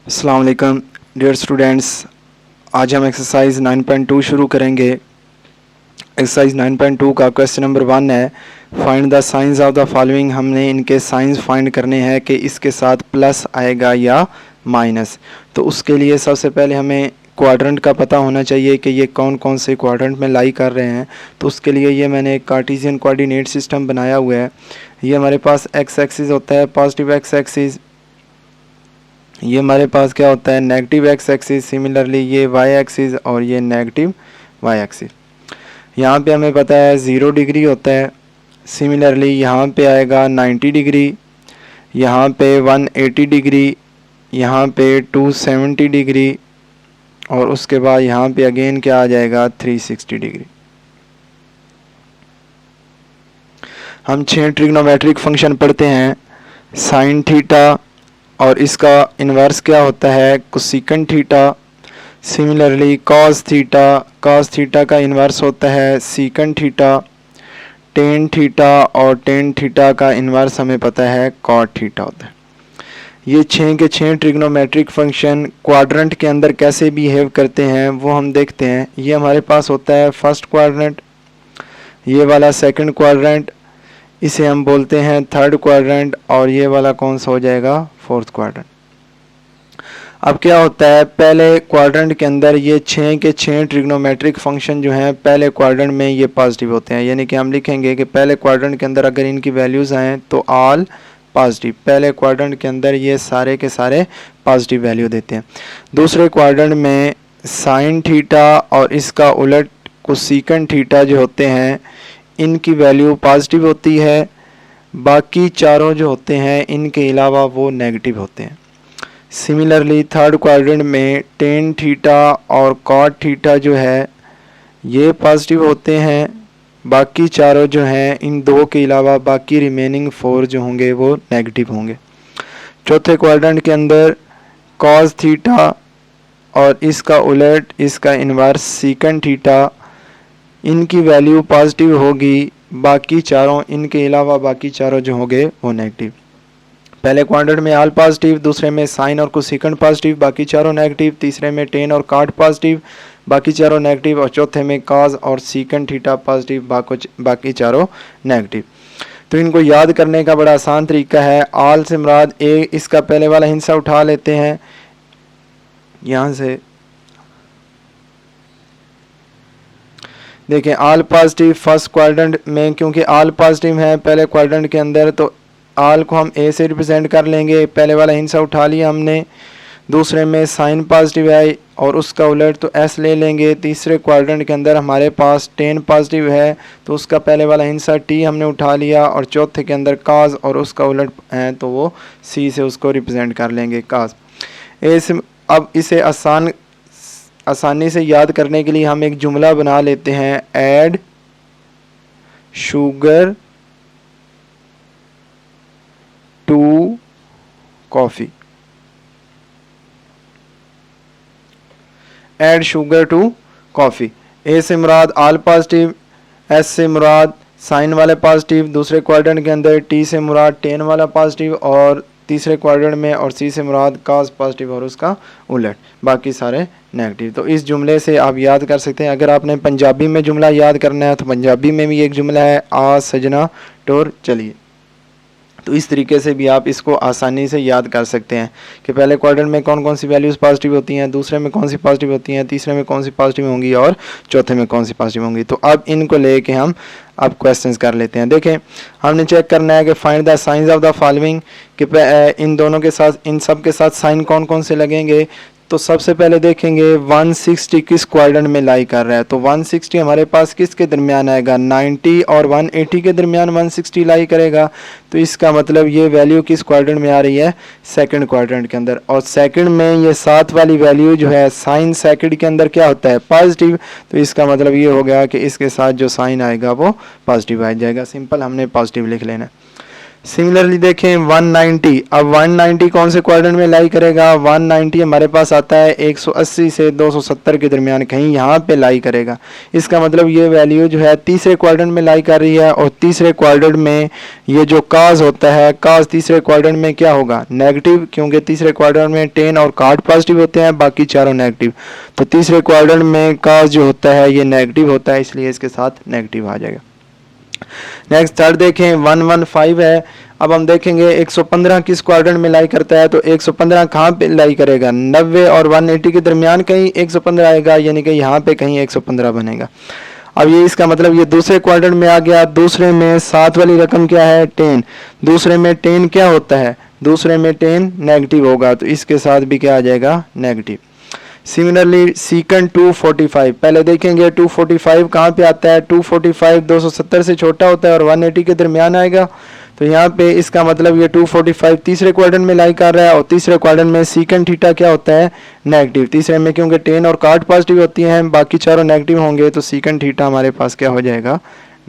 अस्सलाम वालेकुम dear students. आज हम एक्सरसाइज 9.2 शुरू करेंगे। एक्सरसाइज 9.2 का क्वेश्चन नंबर 1 है, find the science of the following. हमने इनके साइंस फाइंड करने हैं कि इसके साथ प्लस आएगा या माइनस। तो उसके लिए सबसे पहले हमें क्वाड्रेंट का पता होना चाहिए कि ये कौन कौन से क्वाड्रेंट में लाई कर रहे हैं। तो उसके लिए ये मैंने एक कार्टेशियन कोऑर्डिनेट सिस्टम बनाया हुआ है। ये हमारे पास एक्स एक्सिस होता है, पॉजिटिव एक्स एक्सिस। ये हमारे पास क्या होता है, नेगेटिव एक्स एक्सिस। सिमिलरली ये वाई एक्सिस और ये नेगेटिव वाई एक्सिस। यहाँ पे हमें पता है 0 डिग्री होता है। सिमिलरली यहाँ पे आएगा 90 डिग्री, यहाँ पे 180 डिग्री, यहाँ पे 270 डिग्री और उसके बाद यहाँ पे अगेन क्या आ जाएगा 360 डिग्री। हम 6 ट्रिग्नोमेट्रिक फंक्शन पढ़ते हैं। साइन थीटा और इसका इन्वर्स क्या होता है, cosecant theta. Similarly cos theta का इन्वर्स होता है सीकंड थीटा। टेन थीटा और टेन थीटा का इन्वर्स हमें पता है कॉट थीटा होता है। ये 6 के 6 ट्रिग्नोमेट्रिक फंक्शन क्वाड्रेंट के अंदर कैसे बिहेव करते हैं वो हम देखते हैं। ये हमारे पास होता है फर्स्ट क्वाड्रेंट, ये वाला सेकंड क्वाड्रेंट, इसे हम बोलते हैं थर्ड क्वाड्रेंट और ये वाला कौन सा हो जाएगा फोर्थ क्वाड्रेंट। अब क्या होता है, पहले क्वाड्रेंट के अंदर ये 6 के 6 ट्रिग्नोमेट्रिक फंक्शन जो हैं पहले क्वाड्रेंट में ये पॉजिटिव होते हैं। यानी कि हम लिखेंगे कि पहले क्वाड्रेंट के अंदर अगर इनकी वैल्यूज़ आएँ तो ऑल पॉजिटिव। पहले क्वाड्रेंट के अंदर ये सारे के सारे पॉजिटिव वैल्यू देते हैं। दूसरे क्वाड्रेंट में साइन थीटा और इसका उलट कोसेकंड थीटा जो होते हैं इनकी वैल्यू पॉजिटिव होती है। बाकी चारों जो होते हैं इनके अलावा वो नेगेटिव होते हैं। सिमिलरली थर्ड क्वाड्रेंट में टेन थीटा और कॉट थीटा जो है ये पॉजिटिव होते हैं। बाकी चारों जो हैं इन दो के अलावा बाकी रिमेनिंग 4 जो होंगे वो नेगेटिव होंगे। चौथे क्वाड्रेंट के अंदर कॉस थीटा और इसका उलट इसका इन्वर्स सीकंड थीटा इनकी वैल्यू पॉजिटिव होगी। बाकी चारों इनके अलावा बाकी चारों जो होंगे वो नेगेटिव। पहले क्वाड्रेंट में ऑल पॉजिटिव, दूसरे में साइन और कोसेकंड पॉजिटिव, बाकी चारों नेगेटिव। तीसरे में टेन और कॉट पॉजिटिव, बाकी चारों नेगेटिव। और चौथे में कॉस और सीकंड थीटा पॉजिटिव, बाकी चारों नेगेटिव। तो इनको याद करने का बड़ा आसान तरीका है। ऑल से मुराद ए, इसका पहले वाला हिस्सा उठा लेते हैं यहाँ से। देखें ऑल पॉजिटिव फर्स्ट क्वाड्रेंट में, क्योंकि ऑल पॉजिटिव है पहले क्वाड्रेंट के अंदर तो ऑल को हम ए से रिप्रेजेंट कर लेंगे। पहले वाला हिस्सा उठा लिया हमने। दूसरे में साइन पॉजिटिव है और उसका उलट तो एस ले लेंगे। तीसरे क्वाड्रेंट के अंदर हमारे पास टेन पॉजिटिव है तो उसका पहले वाला हिस्सा टी हमने उठा लिया। और चौथे के अंदर काज और उसका उलट है तो वो सी से उसको रिप्रेजेंट कर लेंगे काज। अब इसे आसानी से याद करने के लिए हम एक जुमला बना लेते हैं, add sugar to coffee. Add sugar to coffee. A से मुराद ऑल पॉजिटिव, एस से मुराद साइन वाले पॉजिटिव, दूसरे क्वाड्रेंट के अंदर टी से मुराद टेन वाला पॉजिटिव और तीसरे क्वाड्रेंट में, और सी से मुराद काज पॉजिटिव और उसका उलट, बाकी सारे नेगेटिव। तो इस जुमले से आप याद कर सकते हैं। अगर आपने पंजाबी में जुमला याद करना है तो पंजाबी में भी एक जुमला है, आ सजना टोर चलिए। तो इस तरीके से भी आप इसको आसानी से याद कर सकते हैं कि पहले क्वाड्रेंट में कौन कौन सी वैल्यूज़ पॉजिटिव होती हैं, दूसरे में कौन सी पॉजिटिव होती हैं, तीसरे में कौन सी पॉजिटिव होंगी और चौथे में कौन सी पॉजिटिव होंगी। तो अब इनको लेके हम अब क्वेश्चंस कर लेते हैं। देखें हमने चेक करना है कि find the science of the following, कि इन दोनों के साथ, इन सब के साथ साइन कौन कौन से लगेंगे। तो सबसे पहले देखेंगे 160 किस क्वाड्रेंट में लाई कर रहा है। तो 160 हमारे पास किसके दरमियान आएगा, 90 और 180 के दरमियान 160 लाई करेगा। तो इसका मतलब ये वैल्यू किस क्वाड्रेंट में आ रही है, सेकंड क्वाड्रेंट के अंदर। और सेकंड में ये 7 वाली वैल्यू जो है साइन सेकंड के अंदर क्या होता है, पॉजिटिव। तो इसका मतलब ये हो गया कि इसके साथ जो साइन आएगा वो पॉजिटिव आ जाएगा। सिंपल हमने पॉजिटिव लिख लेना। सिमिलरली देखें 190, अब 190 कौन से क्वाड्रेंट में लाई करेगा? 190 हमारे पास आता है 180 से 270 के दरमियान, कहीं यहाँ पे लाई करेगा। इसका मतलब ये वैल्यू जो है तीसरे क्वाड्रेंट में लाई कर रही है, और तीसरे क्वाड्रेंट में ये जो काज होता है, काज तीसरे क्वाड्रेंट में क्या होगा? नेगेटिव, क्योंकि तीसरे क्वाड्रेंट में 10 और cot पॉजिटिव होते हैं, बाकी चारों नेगेटिव। तो तीसरे क्वाड्रेंट में काज जो होता है ये नेगेटिव होता है, इसलिए इसके साथ नेगेटिव आ जाएगा। नेक्स्ट थर्ड देखें 115 है। अब हम देखेंगे 115 किस क्वाड्रेंट में लाई करता है, तो 115 कहाँ पे लाई करेगा? 90 और 180 के दरमियान कहीं 115 आएगा, यानी कि यहाँ पे कहीं 115 बनेगा। अब ये इसका मतलब ये दूसरे क्वाड्रेंट में आ गया। दूसरे में 7 वाली रकम क्या है? 10। दूसरे में 10 क्या होता है? दूसरे में 10 नेगेटिव होगा, तो इसके साथ भी क्या आ जाएगा? नेगेटिव। सिमिलरली सीकंड 245, पहले देखेंगे 245 कहाँ पे आता है? 245 270 से छोटा होता है और 180 के दरमियान आएगा, तो यहाँ पे इसका मतलब ये 245 तीसरे क्वाड्रेंट में लाई कर रहा है, और तीसरे क्वाड्रेंट में सीकंड थीटा क्या होता है? नेगेटिव। तीसरे में क्योंकि 10 और cot पॉजिटिव होती हैं, बाकी चारों नेगेटिव होंगे, तो सीकंड थीटा हमारे पास क्या हो जाएगा?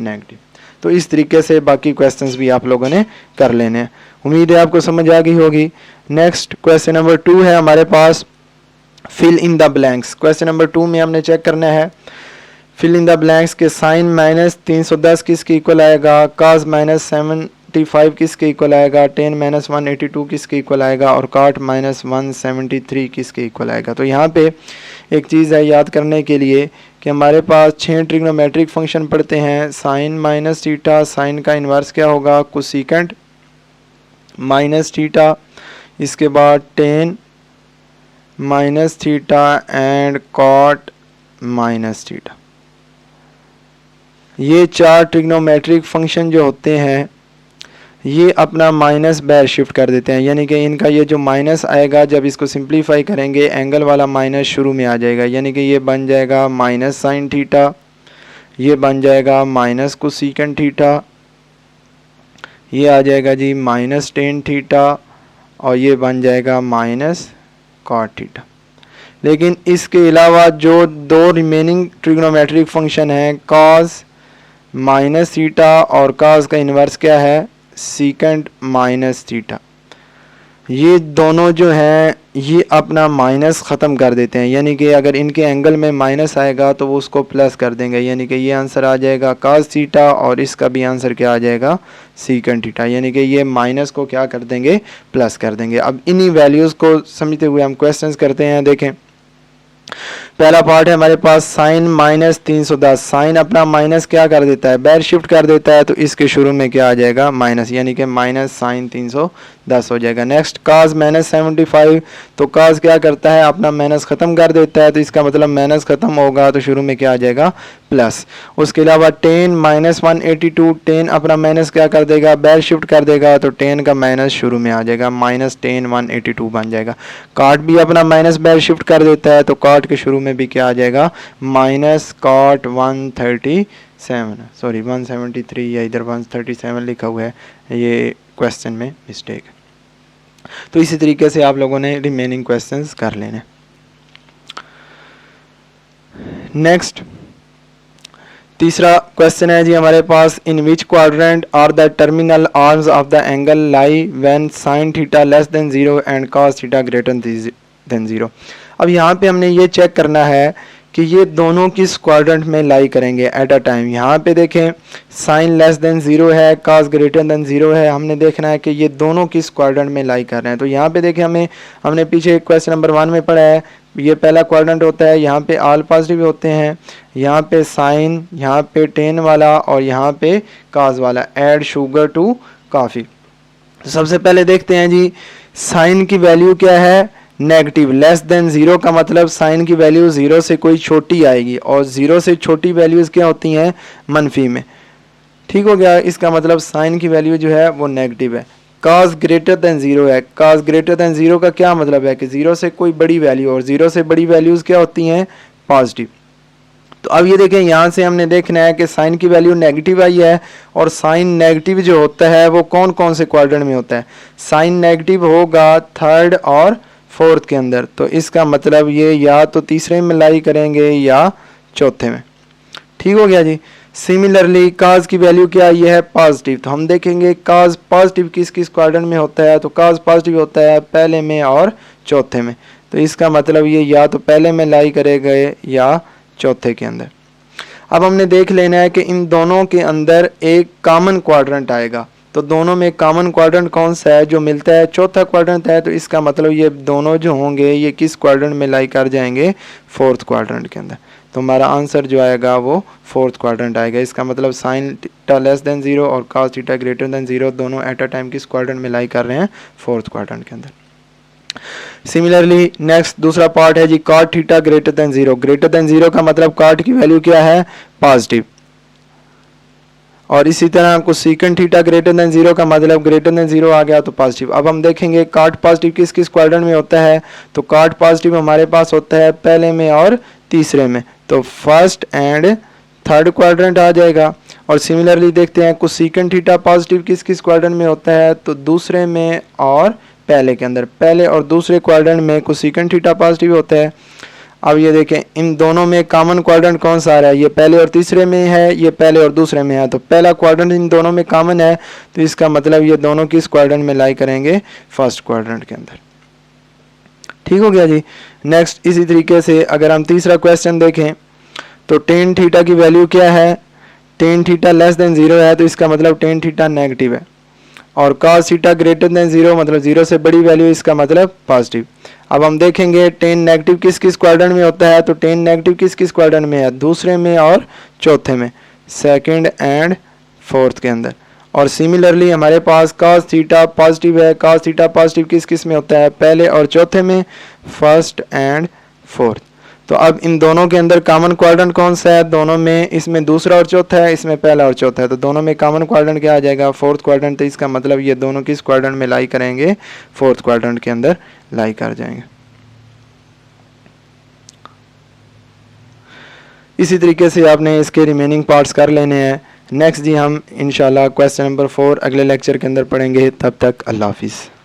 नेगेटिव। तो इस तरीके से बाकी क्वेश्चंस भी आप लोगों ने कर लेने हैं। उम्मीद है आपको समझ आ गई होगी। नेक्स्ट क्वेश्चन नंबर 2 है हमारे पास, fill in the blanks. Question number 2 में हमने चेक करना है फिल इन द ब्लैंक्स के साइन माइनस 310 किसके इक्वल आएगा? काज माइनस 75 किसके इक्वल आएगा? 10 माइनस 182 किसके इक्वल आएगा? और cot माइनस 173 किसके इक्वल आएगा? तो यहाँ पे एक चीज़ है याद करने के लिए कि हमारे पास 6 ट्रिग्नोमेट्रिक फंक्शन पढ़ते हैं। साइन माइनस थीटा, साइन का इन्वर्स क्या होगा? कोसेकेंट माइनस थीटा, इसके बाद 10 minus theta and cot minus theta. ये 4 ट्रिग्नोमेट्रिक फंक्शन जो होते हैं ये अपना माइनस बैर शिफ्ट कर देते हैं, यानी कि इनका ये जो माइनस आएगा जब इसको सिंप्लीफाई करेंगे एंगल वाला माइनस शुरू में आ जाएगा, यानी कि ये बन जाएगा माइनस साइन थीटा, ये बन जाएगा माइनस कोसेकेंट थीटा, ये आ जाएगा जी माइनस टेन थीटा, और ये बन जाएगा माइनस cot थीटा। लेकिन इसके अलावा जो 2 रिमेनिंग ट्रिग्नोमेट्रिक फंक्शन हैं cos माइनस थीटा और cos का इन्वर्स क्या है? सीकेंट माइनस थीटा, ये दोनों जो हैं ये अपना माइनस ख़त्म कर देते हैं, यानी कि अगर इनके एंगल में माइनस आएगा तो वो उसको प्लस कर देंगे, यानी कि ये आंसर आ जाएगा cos थीटा, और इसका भी आंसर क्या आ जाएगा? सीकेंट थीटा, यानी कि ये माइनस को क्या कर देंगे? प्लस कर देंगे। अब इन्हीं वैल्यूज़ को समझते हुए हम क्वेश्चंस करते हैं। देखें पहला पार्ट है हमारे पास साइन माइनस 310, साइन अपना माइनस क्या कर देता है? बैर शिफ्ट कर देता है, तो इसके शुरू में क्या आ जाएगा? माइनस, यानी कि माइनस साइन 310 हो जाएगा। नेक्स्ट काज माइनस 75, तो काज क्या करता है? अपना माइनस ख़त्म कर देता है, तो इसका मतलब माइनस ख़त्म होगा तो शुरू में क्या आ जाएगा? प्लस। उसके अलावा 10 माइनस 182, 10 अपना माइनस क्या कर देगा? बैर शिफ्ट कर देगा, तो 10 का माइनस शुरू में आ जाएगा, माइनस 10 182 बन जाएगा। cot भी अपना माइनस बैर शिफ्ट कर देता है, तो cot के शुरू में भी क्या आ जाएगा? माइनस cot 173, या इधर 137 लिखा हुआ है, ये क्वेश्चन में मिस्टेक है। तो इसी तरीके से आप लोगों ने रिमेनिंग क्वेश्चंस कर लेने। नेक्स्ट तीसरा क्वेश्चन है जी हमारे पास, in which quadrant are the terminal arms of the angle lie when sine theta less than 0 and cos theta greater than 0। अब यहाँ पे हमने ये चेक करना है कि ये दोनों किस क्वाड्रेंट में लाई करेंगे एट अ टाइम। यहाँ पे देखें साइन लेस देन 0 है, cos ग्रेटर देन 0 है, हमने देखना है कि ये दोनों किस क्वाड्रेंट में लाई कर रहे हैं। तो यहाँ पे देखें हमने पीछे क्वेश्चन नंबर 1 में पढ़ा है, ये पहला क्वाड्रेंट होता है, यहाँ पे ऑल पॉजिटिव होते हैं, यहाँ पे साइन, यहाँ पे 10 वाला, और यहाँ पे cos वाला, ऐड शुगर टू कॉफ़ी। तो सबसे पहले देखते हैं जी साइन की वैल्यू क्या है? नेगेटिव। लेस देन 0 का मतलब साइन की वैल्यू 0 से कोई छोटी आएगी, और 0 से छोटी वैल्यूज़ क्या होती हैं? मनफी में। ठीक हो गया, इसका मतलब साइन की वैल्यू जो है वो नेगेटिव है। cos ग्रेटर देन 0 है, cos ग्रेटर देन 0 का क्या मतलब है कि 0 से कोई बड़ी वैल्यू, और 0 से बड़ी वैल्यूज़ क्या होती हैं? पॉजिटिव। तो अब ये देखें यहाँ से हमने देखना है कि साइन की वैल्यू नेगेटिव आई है, और साइन नेगेटिव जो होता है वो कौन कौन से क्वाड्रेंट में होता है? साइन नेगेटिव होगा थर्ड और फोर्थ के अंदर, तो इसका मतलब ये या तो तीसरे में लाई करेंगे या चौथे में। ठीक हो गया जी। सिमिलरली काज की वैल्यू क्या ये है पॉजिटिव, तो हम देखेंगे काज पॉजिटिव किस किस क्वाड्रेंट में होता है, तो काज पॉजिटिव होता है पहले में और चौथे में, तो इसका मतलब ये या तो पहले में लाई करेगा या चौथे के अंदर। अब हमने देख लेना है कि इन दोनों के अंदर एक कॉमन क्वाड्रेंट आएगा, तो दोनों में कॉमन क्वाड्रेंट कौन सा है जो मिलता है, चौथा क्वाड्रेंट है, तो इसका मतलब ये दोनों जो होंगे ये किस क्वाड्रेंट में लाई कर जाएंगे, फोर्थ क्वाड्रेंट के अंदर। तो हमारा आंसर जो आएगा वो फोर्थ क्वाड्रेंट आएगा। इसका मतलब साइन थीटा लेस देन 0 और कॉस थीटा ग्रेटर देन 0 दोनों एट अ टाइम किस क्वाड्रेंट में लाई कर रहे हैं, फोर्थ क्वाड्रेंट के अंदर। सिमिलरली नेक्स्ट दूसरा पार्ट है जी cot theta greater than 0। Greater than 0 का मतलब कॉट की वैल्यू क्या है, पॉजिटिव, और इसी तरह कुछ सीकेंट थीटा ग्रेटर देन 0 का मतलब ग्रेटर देन 0 आ गया तो पॉजिटिव। अब हम देखेंगे कॉट पॉजिटिव किस किस क्वाड्रेंट में होता है, तो कॉट पॉजिटिव हमारे पास होता है पहले में और तीसरे में, तो फर्स्ट एंड थर्ड क्वाड्रेंट आ जाएगा। और सिमिलरली देखते हैं कुछ सीकेंट थीटा पॉजिटिव किस किस क्वाड्रेंट में होता है, तो दूसरे में और पहले के अंदर, पहले और दूसरे क्वाड्रेंट में कुछ सीकेंट थीटा पॉजिटिव होता है। अब ये देखें इन दोनों में कॉमन क्वाड्रेंट कौन सा आ रहा है, ये पहले और तीसरे में है, ये पहले और दूसरे में है, तो पहला क्वाड्रेंट इन दोनों में कॉमन है, तो इसका मतलब ये दोनों किस क्वाड्रेंट में लाई करेंगे, फर्स्ट क्वाड्रेंट के अंदर। ठीक हो गया जी। नेक्स्ट इसी तरीके से अगर हम तीसरा क्वेश्चन देखें तो टेन थीटा की वैल्यू क्या है, टेन थीटा लेस देन 0 है, तो इसका मतलब टेन थीटा नेगेटिव है, और cos थीटा ग्रेटर देन 0 मतलब 0 से बड़ी वैल्यू, इसका मतलब पॉजिटिव। अब हम देखेंगे टेन नेगेटिव किस किस क्वाड्रेंट में होता है, तो टेन नेगेटिव किस किस क्वाड्रेंट में है, दूसरे में और चौथे में, सेकंड एंड फोर्थ के अंदर। और सिमिलरली हमारे पास cos थीटा पॉजिटिव है, cos थीटा पॉजिटिव किस किस में होता है, पहले और चौथे में, फर्स्ट एंड फोर्थ। तो अब इन दोनों के अंदर कॉमन क्वाड्रेंट कौन सा है, दोनों में, इसमें दूसरा और चौथा है, इसमें पहला और चौथा है, तो दोनों में कॉमन क्वाड्रेंट क्या आ जाएगा, फोर्थ क्वाड्रेंट। तो इसका मतलब ये दोनों किस क्वाड्रेंट में लाई करेंगे, फोर्थ क्वाड्रेंट के अंदर लाई कर जाएंगे। इसी तरीके से आपने इसके रिमेनिंग पार्ट्स कर लेने हैं। नेक्स्ट जी हम इंशाल्लाह क्वेश्चन नंबर 4 अगले लेक्चर के अंदर पढ़ेंगे। तब तक अल्लाह हाफिज़।